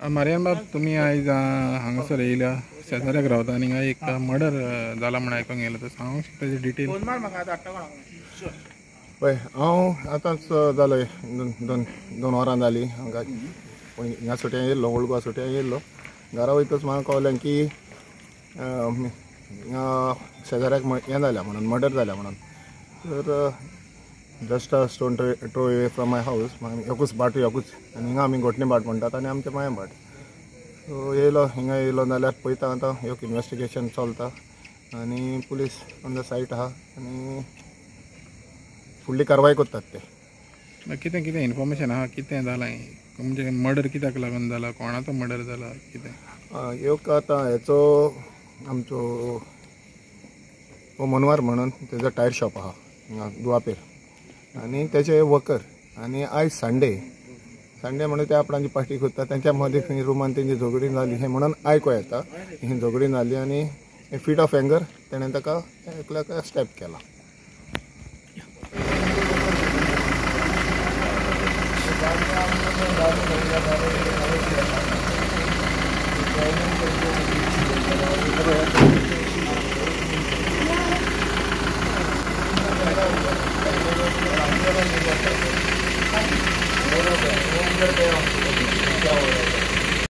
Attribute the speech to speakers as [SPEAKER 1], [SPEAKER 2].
[SPEAKER 1] Marianne बाब, तुम्ही आज हांगासर येयल्या शेजाऱ्याक रावता आनी हिंगा एक मर्डर जाला म्हण आयकूंक येयला, तर सांगूंक शकता तेजी डिटेल?
[SPEAKER 2] पळय, हांव आतांच जालें दोन वरां जालीं हांगा हिंगा सुट्यां येयल्लो, ओल्ड गोवा सुट्यां येयल्लो. घरा वयतच म्हाका कळलें की हिंगा शेजाऱ्याक हें जाल्या म्हणून, मर्डर जाल्या म्हणून. तर just a stone throw away from my house, एकूच बाट एकूच, आनी हिंगा आमी घोटणी बाट म्हणटात आनी आमचें माया बाट. सो येयलो, हिंगा येयलो जाल्यार पळयता आतां एक इन्वेस्टिगेशन चलता आनी पुलीस ऑन द सायट आहा आनी फुडली कारवाय करतात ते.
[SPEAKER 1] कितें कितें इन्फॉर्मेशन आहा, कितें जालां म्हणजे मर्डर कित्याक लागून जाला, कोणाचो मर्डर जाला, कितें?
[SPEAKER 2] एक आतां हेचो आमचो हो मनवार म्हणून तेजो टायर शॉप आहा हिंगा दुवापेर, आनी तेजे वर्कर. आनी आयज संडे म्हणून ते आपणाची पार्टी करता, तेंच्या मदीं खंय रुमान तेंची झगडी जाली हें म्हणून आयको येता. ही झगडी जाली आनी फीट ऑफ एंगर तेणें ताका एकल्याक स्टॅप केला.